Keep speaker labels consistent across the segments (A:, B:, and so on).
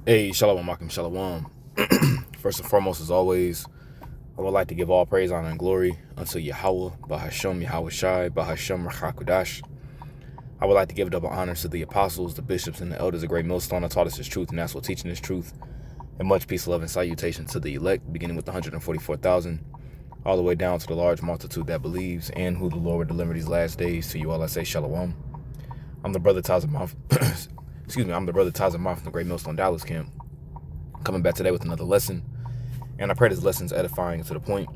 A: Hey, Shalom, Makim, Shalom. First and foremost, as always, I would like to give all praise, honor, and glory unto Yahweh, Bahashem, Yahweh Shai, Bahashem, Rachakudash. I would like to give double honors to the apostles, the bishops, and the elders of Great Millstone that taught us this truth, and that's what teaching this truth. And much peace, love, and salutation to the elect, beginning with the 144,000, all the way down to the large multitude that believes, and who the Lord will deliver these last days. To you all I say Shalom. I'm the brother Tazamah. I'm the brother Tazamah from the Great Millstone Dallas camp, coming back today with another lesson, and I pray this lesson's edifying to the point.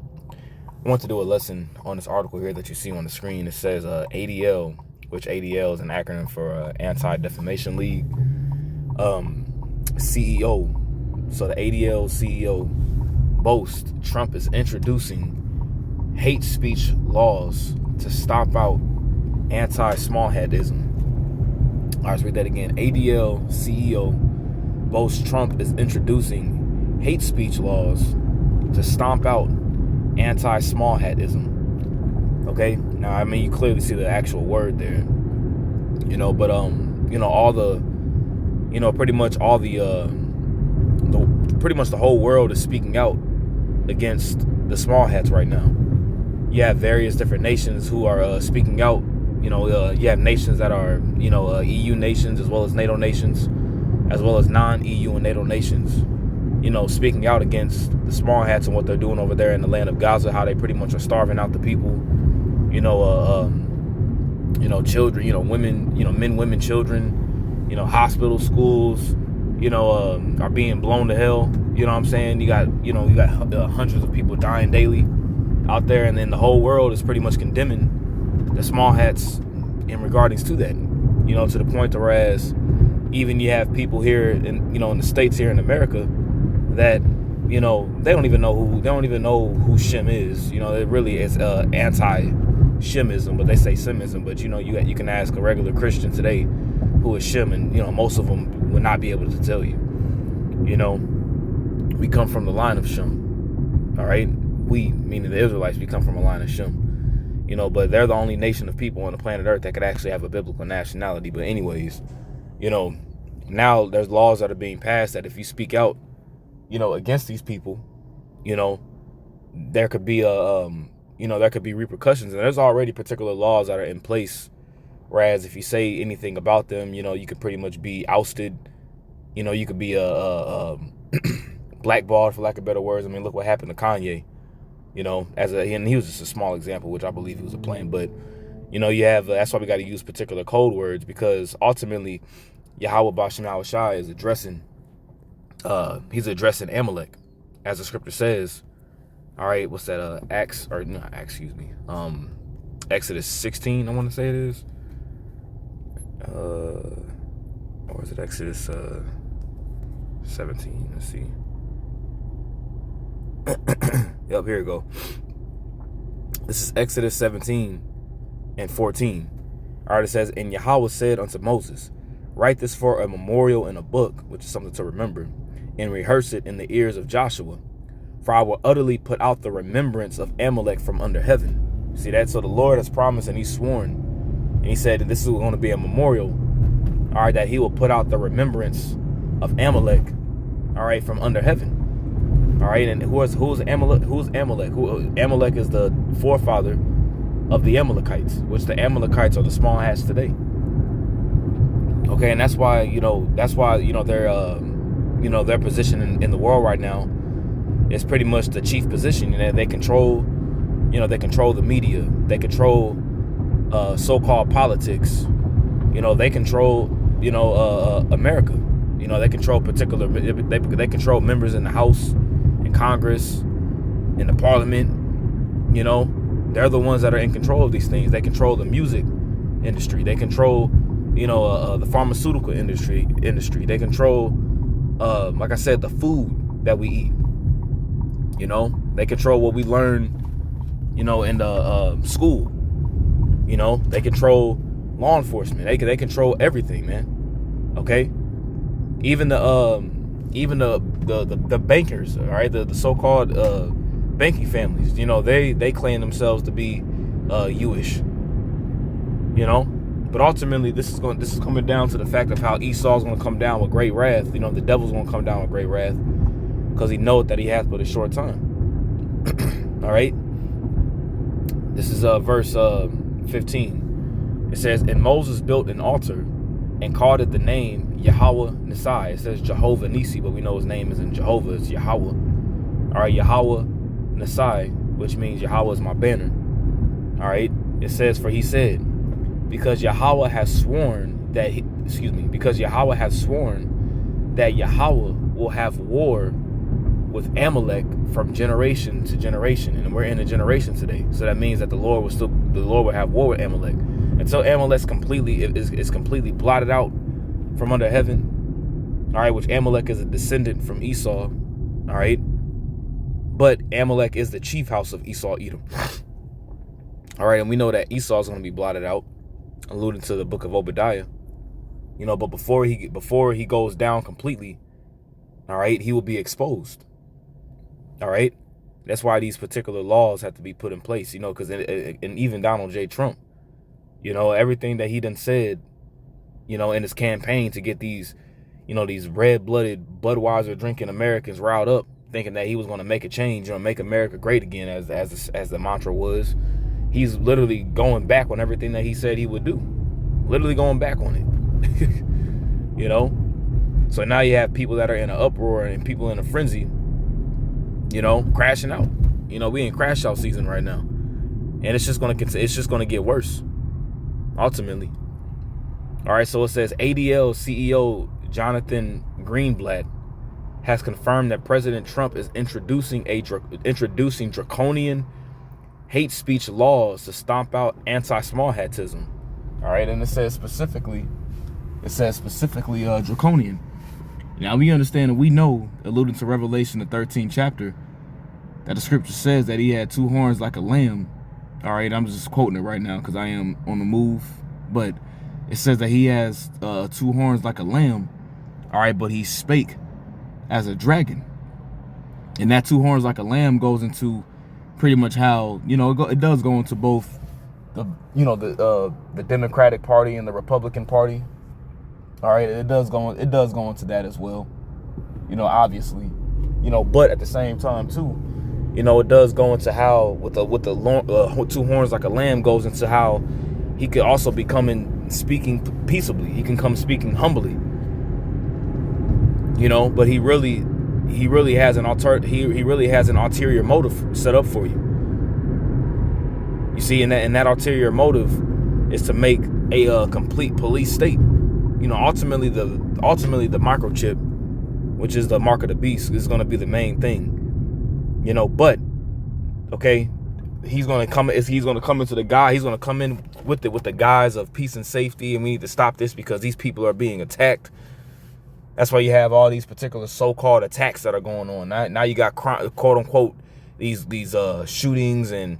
A: I want to do a lesson on this article here that you see on the screen. It says ADL, which ADL is an acronym for Anti-Defamation League, CEO. So the ADL CEO boasts Trump is introducing hate speech laws to stomp out anti-smallheadism. Let's read that again. ADL CEO boasts Trump is introducing hate speech laws to stomp out anti-smallheadism. Okay, now I mean you clearly see the actual word there, but all the, pretty much all pretty much the whole world is speaking out against the small hats right now. You have various different nations who are speaking out. You have nations that are, EU nations as well as NATO nations, as well as non-EU and NATO nations, speaking out against the small hats and what they're doing over there in the land of Gaza, how they pretty much are starving out the people, children, women, men, women, children, hospitals, schools, are being blown to hell. You know what I'm saying? You got hundreds of people dying daily out there, and then the whole world is pretty much condemning the small hats in regardings to that, to the point to whereas even you have people here in the States here in America that they don't even know who Shem is. It really is anti-Shemism, but they say Semism. But you can ask a regular Christian today who is Shem, and most of them will not be able to tell you. We come from the line of Shem. All right, we, meaning the Israelites, we come from a line of Shem. But they're the only nation of people on the planet Earth that could actually have a biblical nationality. But anyways, now there's laws that are being passed that if you speak out, against these people, there could be there could be repercussions. And there's already particular laws that are in place. Whereas if you say anything about them, you could pretty much be ousted. You could be blackballed, for lack of better words. I mean, look what happened to Kanye. And he was just a small example, which I believe he was a plan. But, you have, that's why we got to use particular code words, because ultimately Yahweh Bashem Yahweh Shai is he's addressing Amalek, as the scripture says. All right, what's that? Exodus 16, I want to say it is. Or is it Exodus 17? Let's see. Yep, here we go. This is Exodus 17 and 14. All right, it says, and Yahweh said unto Moses, write this for a memorial in a book, which is something to remember, and rehearse it in the ears of Joshua. For I will utterly put out the remembrance of Amalek from under heaven. See that? So the Lord has promised and he's sworn. And he said that this is going to be a memorial. All right, that he will put out the remembrance of Amalek. All right, from under heaven. All right, and who's Amalek? Who's Amalek? Amalek is the forefather of the Amalekites, which the Amalekites are the small hats today. Okay, and that's why their position in the world right now is pretty much the chief position. They control, they control the media, they control so-called politics. They control, America. They control they control members in the House, in Congress, in the Parliament. They're the ones that are in control of these things. They control the music industry. They control, the pharmaceutical industry. They control, like I said, the food that we eat. They control what we learn, in the school. They control law enforcement. They control everything, man. Okay, even the bankers, all right, the so-called banking families. They claim themselves to be Jewish. But ultimately, this is coming down to the fact of how Esau's going to come down with great wrath. You know, the devil's going to come down with great wrath because he knows that he has but a short time. All right. This is verse 15. It says, "And Moses built an altar and called it the name Yahweh Nisai." It says Jehovah Nisi, but we know his name isn't Jehovah, it's Yahweh. All right, Yahweh Nisai, which means Yahweh is my banner. All right. It says, "For he said, because Yahweh has sworn that because Yahweh has sworn that Yahweh will have war with Amalek from generation to generation." And we're in a generation today, so that means that the Lord will have war with Amalek until Amalek's is completely blotted out from under heaven. All right, which Amalek is a descendant from Esau. All right, but Amalek is the chief house of Esau, Edom. All right, and we know that Esau is going to be blotted out, alluding to the book of Obadiah. You know, but before he goes down completely, all right, he will be exposed. All right, that's why these particular laws have to be put in place. You know, because and even Donald J. Trump, you know, everything that he done said, you know, in his campaign to get these, you know, these red-blooded Budweiser drinking Americans riled up, thinking that he was going to make a change, you know, make America great again, as the mantra was. He's literally going back on everything that he said he would do. Literally going back on it. You know? So now you have people that are in an uproar and people in a frenzy, you know, crashing out. You know, we in crash out season right now. And it's just gonna get worse, ultimately. All right, so it says ADL CEO Jonathan Greenblatt has confirmed that President Trump is introducing draconian hate speech laws to stomp out anti-small hatism. All right, and it says specifically draconian. Now we understand and we know, alluding to Revelation, the 13th chapter, that the scripture says that he had two horns like a lamb. All right, I'm just quoting it right now because I am on the move, but it says that he has two horns like a lamb. All right, but he spake as a dragon, and that two horns like a lamb goes into pretty much how, you know, it does go into both the, you know, the Democratic Party and the Republican Party. All right, it does go into that as well, you know, obviously, you know, but at the same time too, you know, it does go into how with the two horns like a lamb goes into how he could also be coming speaking peaceably. He can come speaking humbly, you know, but he really has an ulterior motive set up for you. You see, and that ulterior motive is to make a complete police state. You know, ultimately the microchip, which is the mark of the beast, is going to be the main thing. You know, but okay, he's going to come in with the guise of peace and safety, and we need to stop this because these people are being attacked. That's why you have all these particular so-called attacks that are going on. Now you got quote unquote these shootings and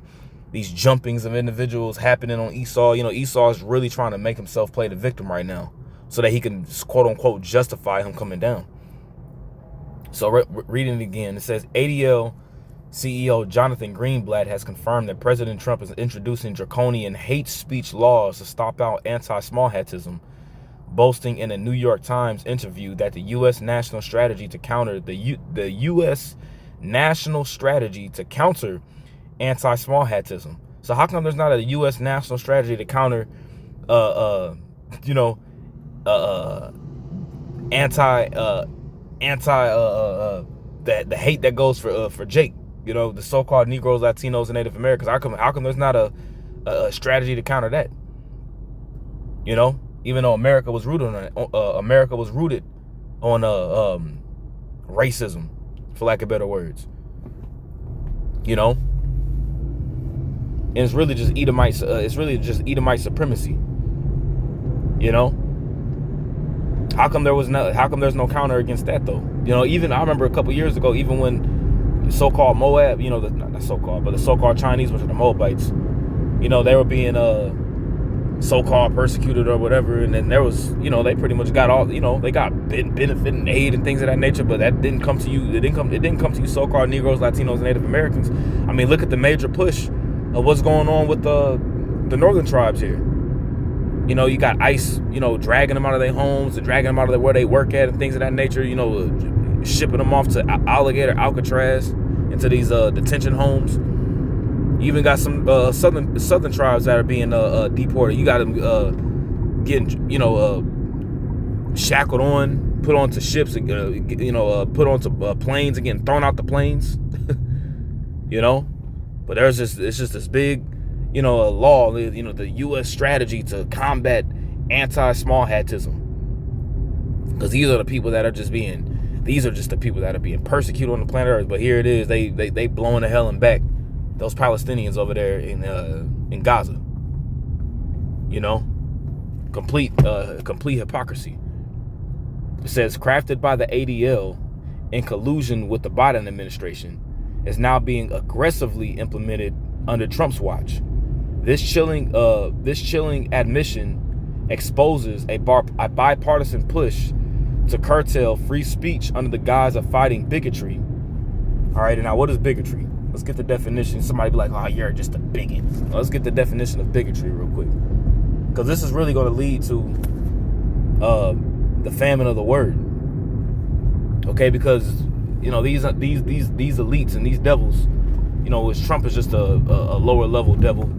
A: these jumpings of individuals happening on Esau. You know, Esau is really trying to make himself play the victim right now, so that he can quote unquote justify him coming down. So reading it again, it says ADL CEO Jonathan Greenblatt has confirmed that President Trump is introducing draconian hate speech laws to stop out anti-small hatism, boasting in a New York Times interview that the U.S. national strategy to counter anti-small hatism. So how come there's not a U.S. national strategy to counter, the hate that goes for Jake, you know, the so-called Negroes, Latinos, and Native Americans? How come there's not a strategy to counter that? You know, even though America was rooted on racism, for lack of better words. You know, and it's really just Edomite. It's really just Edomite supremacy. You know, how come there's no counter against that though? You know, even I remember a couple years ago, even when the so-called Moab, you know, not so-called, but the so-called Chinese, which are the Moabites, you know, they were being so-called persecuted or whatever, and then there was, you know, they pretty much got all, you know, they got benefit and aid and things of that nature, but that didn't come to you. It didn't come to you so-called Negroes, Latinos, and Native Americans. I mean, look at the major push of what's going on with the northern tribes here. You know, you got ICE, you know, dragging them out of their homes and dragging them out of where they work at and things of that nature, you know, shipping them off to Alligator, Alcatraz, into these detention homes. You even got some southern tribes that are being deported. You got them getting, you know, shackled on, put onto ships, and you know, put onto planes and getting thrown out the planes. You know, but it's just this big, you know, law, you know, the U.S. strategy to combat anti-small hatism, because these are the people that are just the people that are being persecuted on the planet Earth. But here it is, they blowing the hell and back those Palestinians over there in Gaza. You know, complete hypocrisy. It says, crafted by the ADL in collusion with the Biden administration, is now being aggressively implemented under Trump's watch. This chilling admission exposes a bipartisan push to curtail free speech under the guise of fighting bigotry. All right, and now what is bigotry? Let's get the definition. Somebody be like, oh, you're just a bigot. Well, let's get the definition of bigotry real quick, because this is really going to lead to the famine of the word. Okay, because, you know, these elites and these devils, you know, Trump is just a lower level devil.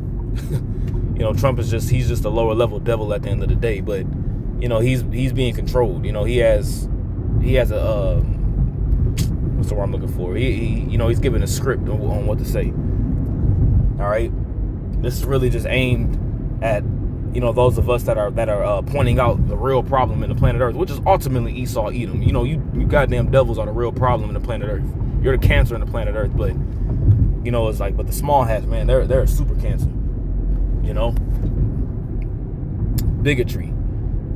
A: You know, Trump is he's just a lower level devil at the end of the day. But, you know, he's being controlled. You know, he has a what's the word I'm looking for? He you know, he's given a script on what to say. All right, this is really just aimed at, you know, those of us that are pointing out the real problem in the planet Earth, which is ultimately Esau, Edom. You know, you goddamn devils are the real problem in the planet Earth. You're the cancer in the planet Earth. But, you know, it's like, but the small hats, man, they're a super cancer. You know, bigotry.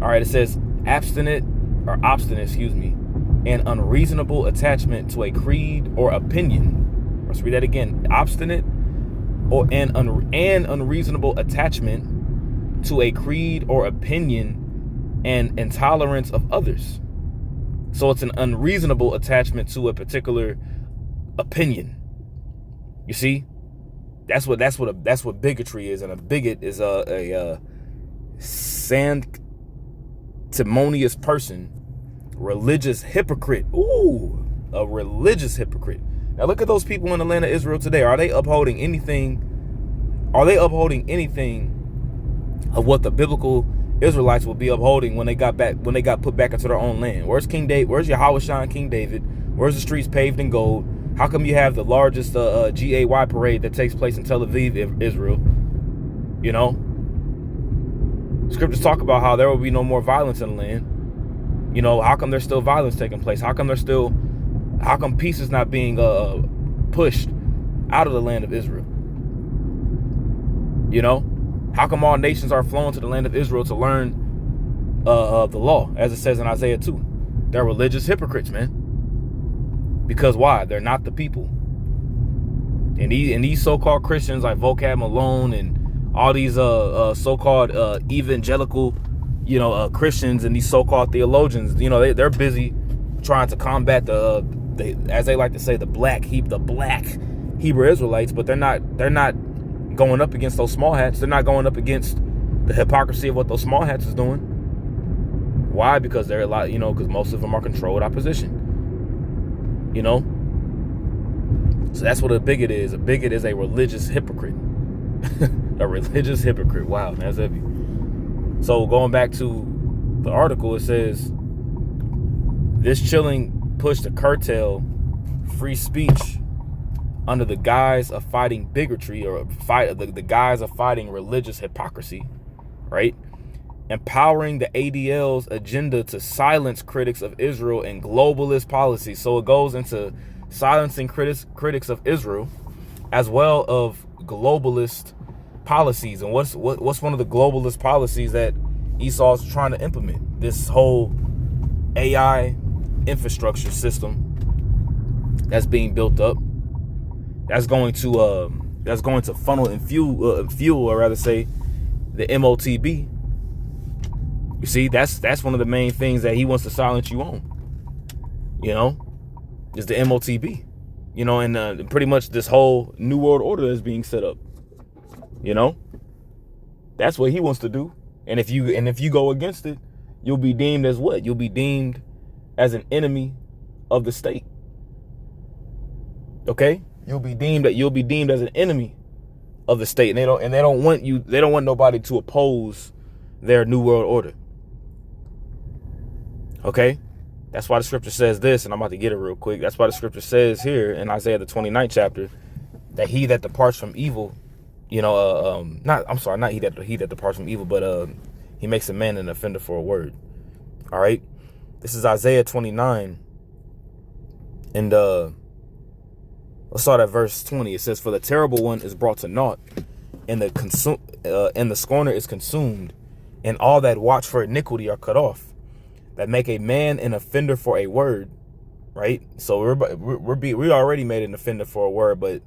A: All right, it says obstinate, an unreasonable attachment to a creed or opinion. Let's read that again. Obstinate or an unreasonable attachment to a creed or opinion and intolerance of others. So it's an unreasonable attachment to a particular opinion. You see, that's what bigotry is, and a bigot is a sanctimonious person, religious hypocrite. Ooh, a religious hypocrite. Now look at those people in the land of Israel today. Are they upholding anything? Of what the biblical Israelites will be upholding when they got put back into their own land? Where's King David? Where's Yahweh King David? Where's the streets paved in gold? How come you have the largest GAY parade that takes place in Tel Aviv, Israel? You know, scriptures talk about how there will be no more violence in the land. You know, how come there's still violence taking place? How come peace is not being pushed out of the land of Israel? You know, how come all nations are flowing to the land of Israel to learn the law, as it says in Isaiah 2? They're religious hypocrites, man. Because why? They're not the people. And these so-called Christians like Vocab Malone and all these so-called evangelical, you know, Christians and these so-called theologians, you know, they're busy trying to combat the as they like to say, the black Hebrew Israelites, but they're not going up against those small hats. They're not going up against the hypocrisy of what those small hats is doing. Why? Because they're because most of them are controlled opposition. You know? So that's what a bigot is. A bigot is a religious hypocrite. A religious hypocrite. Wow, that's heavy. So going back to the article, it says, this chilling push to curtail free speech under the guise of fighting bigotry, or the guise of fighting religious hypocrisy, right? Empowering the ADL's agenda to silence critics of Israel and globalist policies. So it goes into silencing critics of Israel as well of globalist policies. And what's one of the globalist policies that Esau's trying to implement? This whole AI infrastructure system that's being built up. That's going to funnel and fuel, or rather say, the MOTB. You see, that's one of the main things that he wants to silence you on. You know, is the MOTB. You know, and pretty much this whole New World Order is being set up. You know, that's what he wants to do. And if you go against it, you'll be deemed as what? You'll be deemed as an enemy of the state. Okay? You'll be deemed as an enemy of the state, and they don't want nobody to oppose their new world order. Okay? That's why the scripture says this, and I'm about to get it real quick. That's why the scripture says here in Isaiah the 29th chapter that he that departs from evil, not he that departs from evil, but he makes a man an offender for a word. All right? This is Isaiah 29, and let's start at verse 20. It says, "For the terrible one is brought to naught, and the scorner is consumed, and all that watch for iniquity are cut off, that make a man an offender for a word." Right? So we already made an offender for a word, but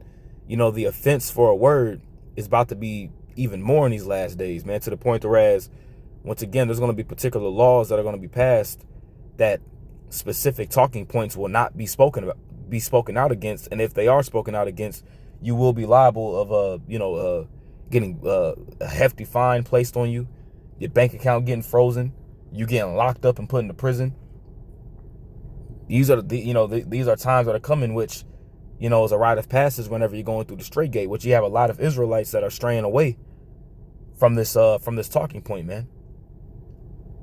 A: the offense for a word is about to be even more in these last days, man, to the point whereas once again there's going to be particular laws that are going to be passed that specific talking points will not be spoken out against, and if they are spoken out against, you will be liable of getting a hefty fine placed on you, your bank account getting frozen, you getting locked up and put into prison. These are these are times that are coming, which is a rite of passage whenever you're going through the straight gate, which you have a lot of Israelites that are straying away from this talking point, man.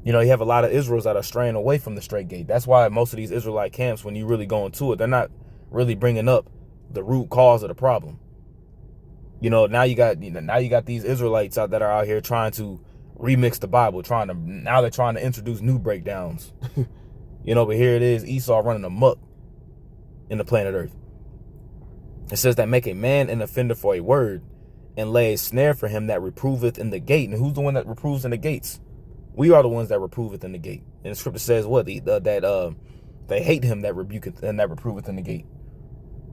A: You have a lot of Israels that are straying away from the straight gate. That's why most of these Israelite camps, when you really go into it, they're not really bringing up the root cause of the problem. Now you got these Israelites out that are out here trying to remix the Bible, they're trying to introduce new breakdowns. But here it is, Esau running amok in the planet Earth. It says that make a man an offender for a word, and lay a snare for him that reproveth in the gate. And who's the one that reproves in the gates? We are the ones that reproveth in the gate. And the scripture says what? That they hate him that rebuketh and that reproveth in the gate.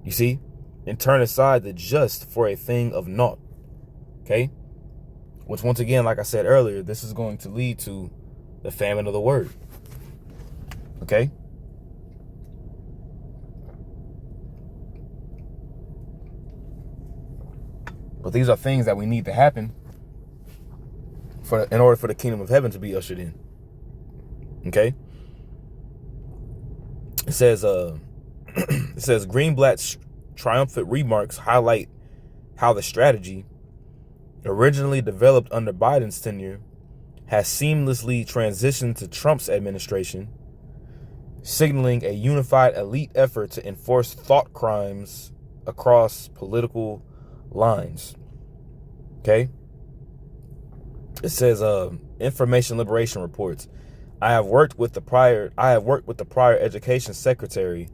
A: You see? And turn aside the just for a thing of naught. Okay? Which once again, like I said earlier, this is going to lead to the famine of the word. Okay? But these are things that we need to happen in order for the kingdom of heaven to be ushered in. Okay? It says Greenblatt's triumphant remarks highlight how the strategy originally developed under Biden's tenure has seamlessly transitioned to Trump's administration, signaling a unified elite effort to enforce thought crimes across political lines. Okay? It says Information Liberation reports, I have worked with the prior education secretary,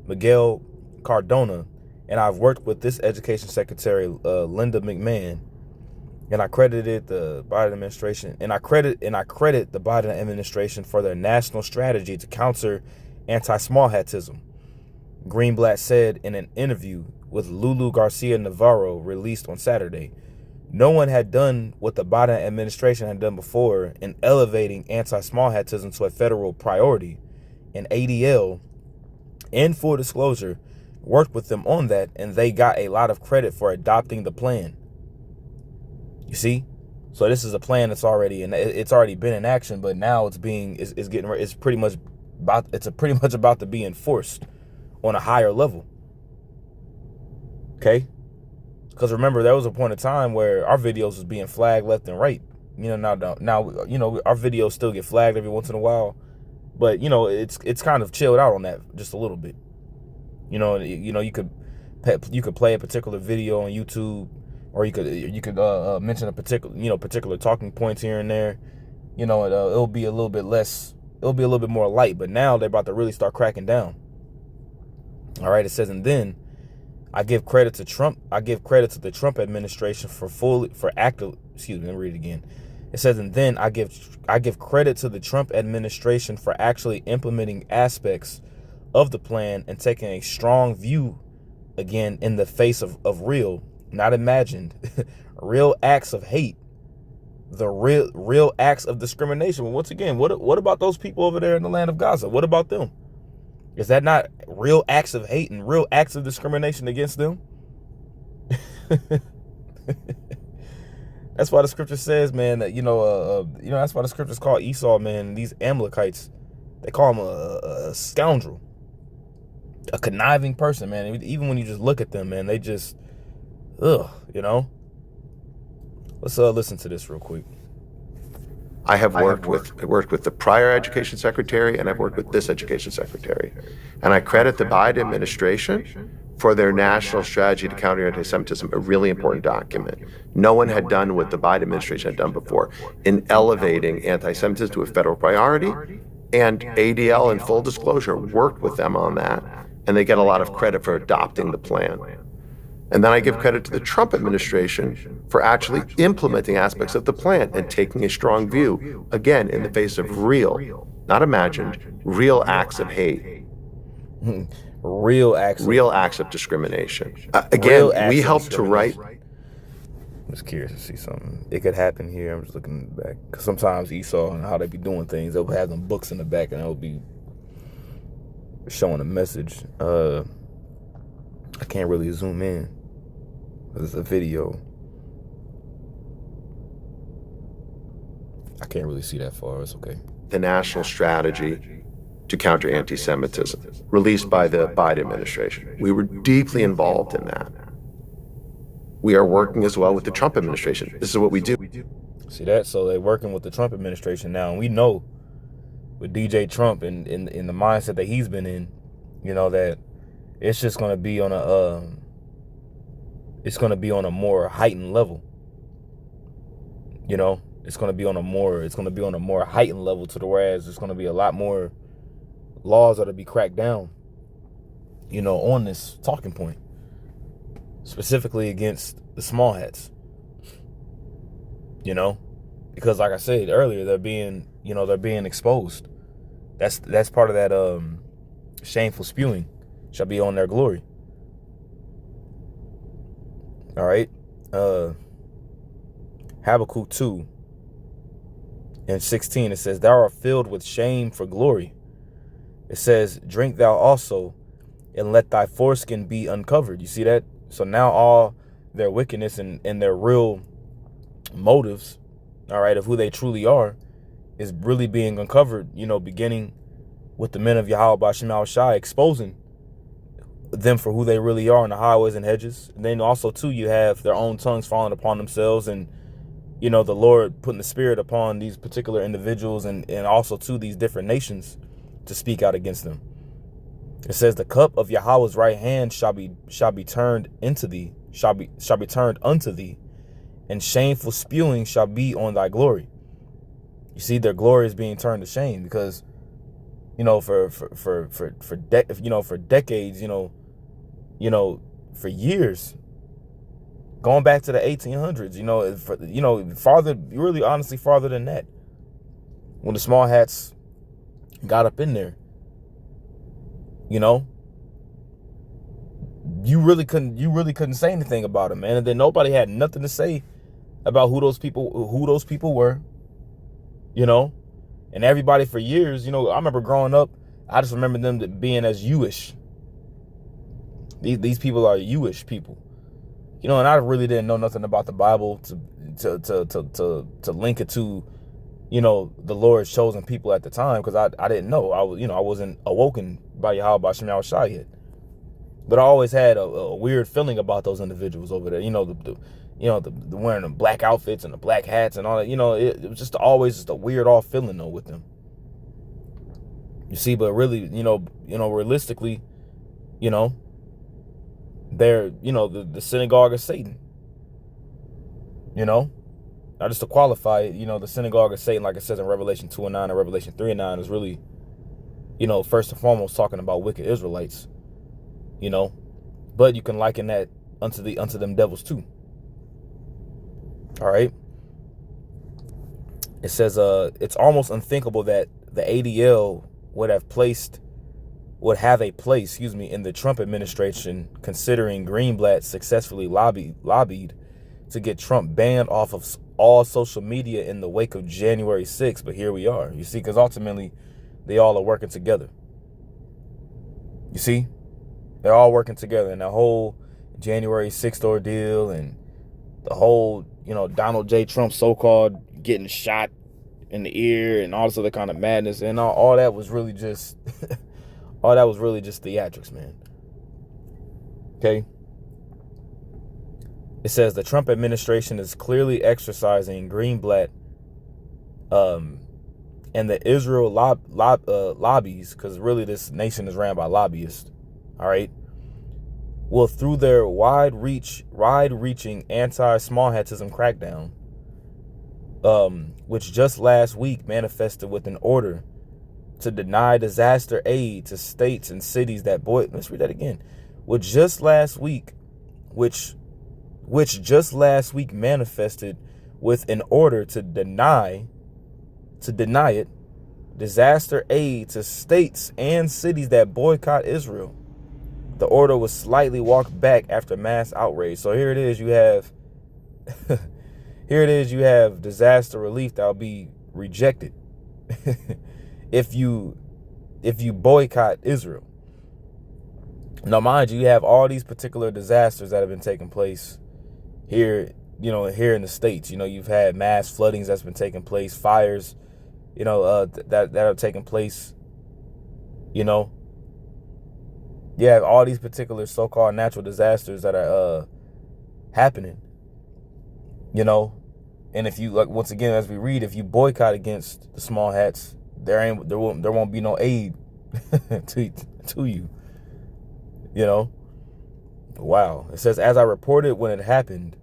A: Miguel Cardona, and I've worked with this education secretary, Linda McMahon, and I credited the Biden administration, and I credit the Biden administration for their national strategy to counter anti-small hatism, Greenblatt said in an interview with Lulu Garcia Navarro released on Saturday. No one had done what the Biden administration had done before in elevating anti-small hatism to a federal priority, and ADL, in full disclosure, worked with them on that, and they got a lot of credit for adopting the plan. You see? So this is a plan that's already been in action, but now it's pretty much about to be enforced on a higher level. Okay? Because remember, there was a point in time where our videos was being flagged left and right. Now our videos still get flagged every once in a while, but it's kind of chilled out on that just a little bit. You could play a particular video on YouTube, or you could mention a particular talking points here and there. It'll be a little bit less. It'll be a little bit more light. But now they're about to really start cracking down. All right. It says, and then I give credit to Trump. I give credit to the Trump administration Let me read it again. It says, and then I give credit to the Trump administration for actually implementing aspects of the plan and taking a strong view, again, in the face of real, not imagined, real acts of hate, the real acts of discrimination. Well, once again, what about those people over there in the land of Gaza? What about them? Is that not real acts of hate and real acts of discrimination against them? That's why the scripture says, man, that that's why the scriptures call Esau, man, these Amalekites, they call him a scoundrel, a conniving person, man. Even when you just look at them, man, they just, Let's listen to this real quick.
B: I worked with the prior education secretary, and I've worked with this education secretary. And I credit the Biden administration for their national strategy to counter anti-Semitism, a really important document. No one had done what the Biden administration had done before in elevating anti-Semitism to a federal priority. And ADL, in full disclosure, worked with them on that. And they get a lot of credit for adopting the plan. And then I give credit to the Trump administration for actually implementing aspects of the plan and taking a strong view, again, in the face of real, not imagined, real acts of hate.
A: Real acts
B: of discrimination. Again, we helped to write.
A: I'm just curious to see something. It could happen here. I'm just looking back. Because sometimes Esau and how they be doing things, they'll have them books in the back and they'll be showing a message. I can't really zoom in. It's a video. I can't really see that far. It's okay.
B: The national strategy to counter anti-Semitism, released by the Biden administration. We were deeply involved in that. We are working as well with the Trump administration. This is what we do.
A: See that? So they're working with the Trump administration now, and we know with DJ Trump and in the mindset that he's been in, that it's just going to be on a more heightened level. It's going to be on a more heightened level, to the whereas there's going to be a lot more laws that'll be cracked down, on this talking point, specifically against the small hats, because like I said earlier, they're being exposed. That's part of that shameful spewing shall be on their glory. All right. Habakkuk 2 and 16, it says, thou art filled with shame for glory. It says, drink thou also, and let thy foreskin be uncovered. You see that? So now all their wickedness and their real motives, all right, of who they truly are, is really being uncovered, beginning with the men of Yahweh B'Shem Shai, exposing them for who they really are in the highways and hedges. And then also, too, you have their own tongues falling upon themselves, and, the Lord putting the spirit upon these particular individuals and also, to these different nations to speak out against them. It says, the cup of Yahweh's right hand shall be turned into thee, shall be turned unto thee, and shameful spewing shall be on thy glory. You see, their glory is being turned to shame because, for decades, for years, going back to the 1800s, farther, really honestly farther than that, when the small hats got up in there, you really couldn't say anything about them, man. And then nobody had nothing to say about who those people were, and everybody for years, I remember growing up, I just remember them being as Jewish. These people are Jewish people, and I really didn't know nothing about the Bible to link it to, the Lord's chosen people at the time, because I didn't know. I wasn't awoken by Yahweh B'Shem Shai yet. But I always had a weird feeling about those individuals over there. The wearing the black outfits and the black hats and all that. It was just always just a weird off feeling though with them. You see, but really, realistically, they're, the synagogue of Satan. Now just to qualify it, the synagogue of Satan, like it says in Revelation 2:9 and Revelation 3:9, is really, first and foremost talking about wicked Israelites. But you can liken that unto them devils too. All right. It says, it's almost unthinkable that the ADL would have a place, in the Trump administration, considering Greenblatt successfully lobbied to get Trump banned off of all social media in the wake of January 6th. But here we are, you see, because ultimately they all are working together. You see, they're all working together in that whole January 6th ordeal, and the whole, Donald J. Trump so-called getting shot in the ear and all this other kind of madness, and all that was really just all that was really just theatrics, man. Okay. It says the Trump administration is clearly exercising Greenblatt and the Israel lobbies, because really this nation is ran by lobbyists, all right, will, through their wide-reaching anti-Semitism crackdown, which just last week manifested with an order to deny disaster aid to states and cities that let's read that again. Which just last week manifested with an order to deny it disaster aid to states and cities that boycott Israel. The order was slightly walked back after mass outrage. So here it is, you have disaster relief that will be rejected if you boycott Israel. Now, mind you, you have all these particular disasters that have been taking place here, here in the States. You've had mass floodings that's been taking place, fires, that have taken place. You have all these particular so-called natural disasters that are happening. And if you, like, once again, as we read, if you boycott against the small hats, there won't be no aid to you. Wow. It says, as I reported when it happened,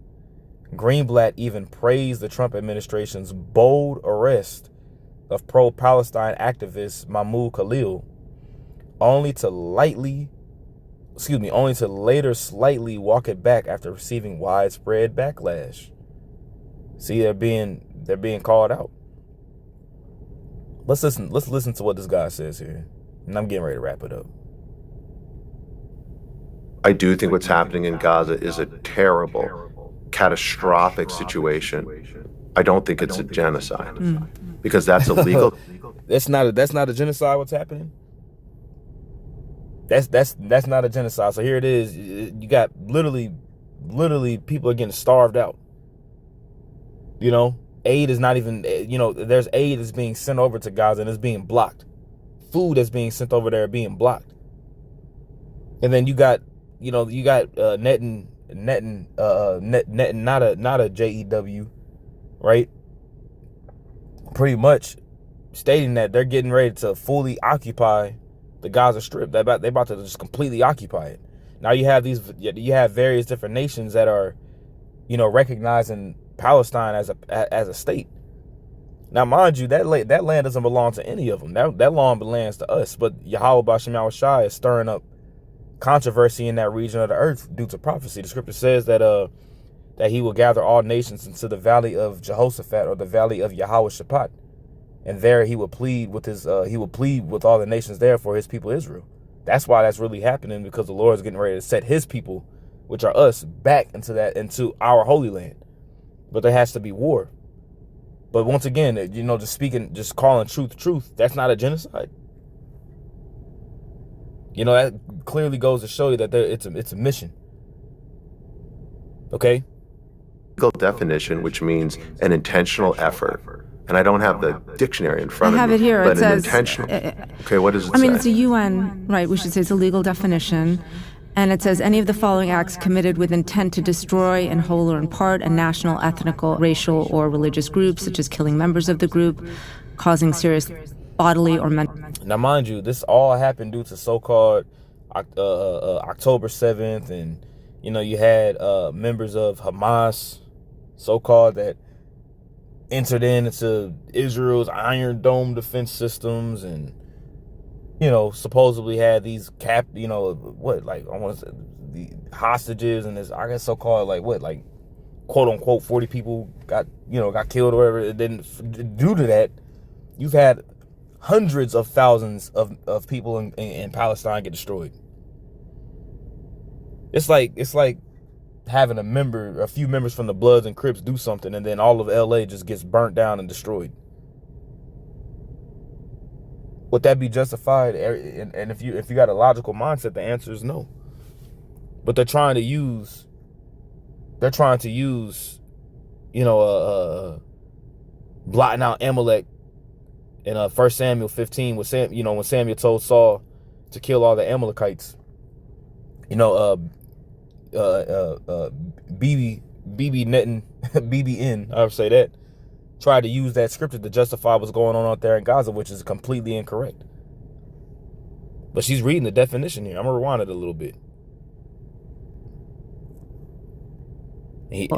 A: Greenblatt even praised the Trump administration's bold arrest of pro-Palestine activist Mahmoud Khalil, only to later slightly walk it back after receiving widespread backlash. See, they're being called out. Let's listen to what this guy says here. And I'm getting ready to wrap it up.
B: I do think what's happening in Gaza is a terrible, catastrophic situation. I don't think it's a genocide because that's illegal.
A: That's not a genocide. What's happening? That's not a genocide. So here it is. You got literally people are getting starved out. Aid is not even, there's aid that's being sent over to Gaza and it's being blocked. Food that's being sent over there being blocked. And then you got Netting, not a JEW, right? Pretty much stating that they're getting ready to fully occupy the Gaza Strip. They about to just completely occupy it. Now you have various different nations that are, recognizing Palestine as a state. Now, mind you, that land doesn't belong to any of them. That land belongs to us. But Yahweh B'Shem Yahushua is stirring up controversy in that region of the earth due to prophecy. The scripture says that he will gather all nations into the valley of Jehoshaphat, or the valley of Yahweh Shaphat, and there he will plead with all the nations there for his people Israel. That's why that's really happening, because the Lord is getting ready to set his people, which are us, back into our holy land. But there has to be war. But once again, just calling truth, that's not a genocide. That clearly goes to show you that it's a mission. Okay?
B: Legal definition, which means an intentional effort. And I don't have the dictionary in front of me.
C: I have it here.
B: But
C: it says,
B: intentional. Okay, what does it say?
C: I mean, it's a UN, right? We should say it's a legal definition. And it says any of the following acts committed with intent to destroy in whole or in part a national, ethnical, racial, or religious group, such as killing members of the group, causing serious bodily or mental.
A: Now, mind you, this all happened due to so-called October 7th, and you had members of Hamas, so-called, that entered into Israel's Iron Dome defense systems, and supposedly had these I want to say the hostages, and this, I guess, so-called, quote unquote 40 people got killed or whatever. And then due to that, you've had hundreds of thousands of people in Palestine get destroyed. It's like having a few members from the Bloods and Crips do something, and then all of LA just gets burnt down and destroyed. Would that be justified? And if you got a logical mindset, the answer is no. But they're trying to use they're trying to use, blotting out Amalek in 1 Samuel 15, when Samuel told Saul to kill all the Amalekites. BBN, I would say that, tried to use that scripture to justify what's going on out there in Gaza, which is completely incorrect. But she's reading the definition here. I'm gonna rewind it a little bit.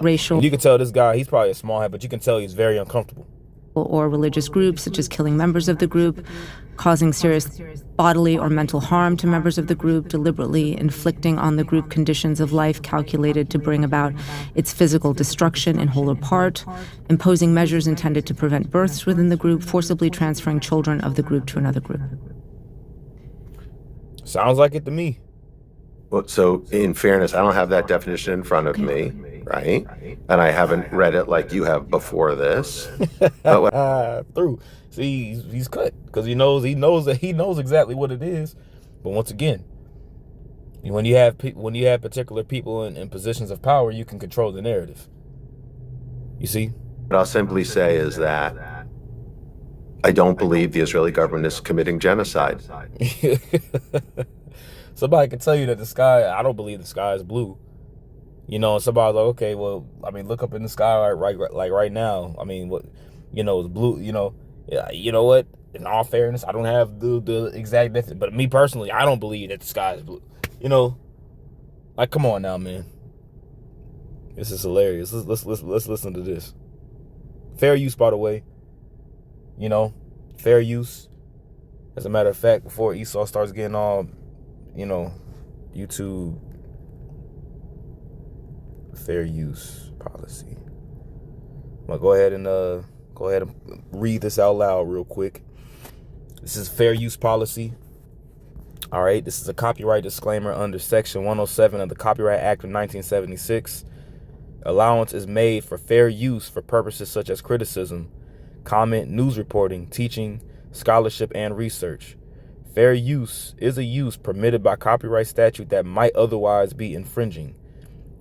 C: Racial.
A: And you can tell this guy, he's probably a small head, but you can tell he's very uncomfortable.
C: Or religious groups, such as killing members of the group, causing serious bodily or mental harm to members of the group, deliberately inflicting on the group conditions of life calculated to bring about its physical destruction in whole or part, imposing measures intended to prevent births within the group, forcibly transferring children of the group to another group.
A: Sounds like it to me.
B: Well, so in fairness, I don't have that definition in front of me, right? And I haven't read it like you have before this. But
A: through. See, he's cut because he knows exactly what it is. But once again, when you have particular people in positions of power, you can control the narrative. You see?
B: What I'll simply say is that I don't believe the Israeli government is committing genocide.
A: Somebody can tell you that I don't believe the sky is blue. Somebody's like, okay, well, I mean, look up in the sky right now. I mean, what, it's blue, you know what? In all fairness, I don't have the exact definition, but me personally, I don't believe that the sky is blue. Like, come on now, man. This is hilarious. Let's listen to this. Fair use, by the way. Fair use. As a matter of fact, before Esau starts getting all, YouTube fair use policy. I'm gonna go ahead and read this out loud real quick. This is fair use policy. All right, this is a copyright disclaimer under Section 107 of the Copyright Act of 1976. Allowance is made for fair use for purposes such as criticism, comment, news reporting, teaching, scholarship, and research. Fair use is a use permitted by copyright statute that might otherwise be infringing.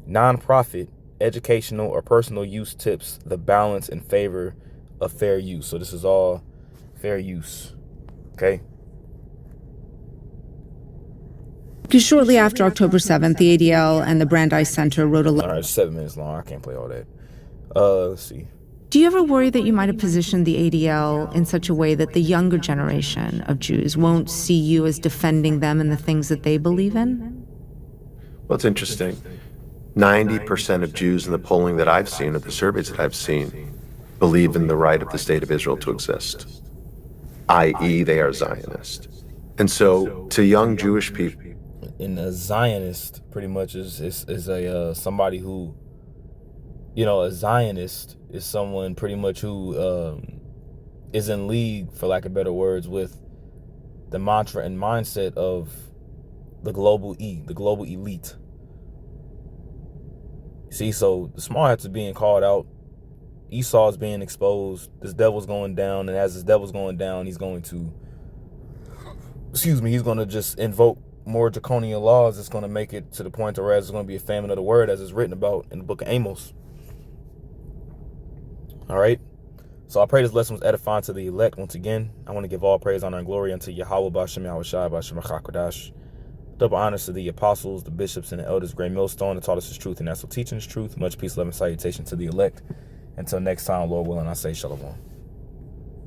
A: Non-profit, educational, or personal use tips the balance in favor of fair use. So this is all fair use. Okay?
C: Shortly after October 7th, the ADL and the Brandeis Center wrote a letter.
A: All right, 7 minutes long. I can't play all that. Let's see.
C: Do you ever worry that you might have positioned the ADL in such a way that the younger generation of Jews won't see you as defending them and the things that they believe in?
B: Well, it's interesting. 90% of Jews in the polling that I've seen, or the surveys that I've seen, believe in the right of the state of Israel to exist, i.e. they are Zionist. And so to young Jewish people,
A: and a Zionist pretty much is a somebody who, a Zionist is someone pretty much who is in league, for lack of better words, with the mantra and mindset of the global elite. See, so the small hats are being called out. Esau is being exposed. This devil's going down, and as this devil's going down, he's going to just invoke more draconian laws. It's going to make it to the point where it's going to be a famine of the word, as it's written about in the book of Amos. All right. So I pray this lesson was edifying to the elect. Once again, I want to give all praise, honor, and glory unto Yahweh B'Shem Yahushua B'Shem HaKadosh. Double honors to the apostles, the bishops, and the elders, great millstone that taught us his truth and that's what teaching his truth. Much peace, love, and salutation to the elect. Until next time, Lord willing, I say shalom.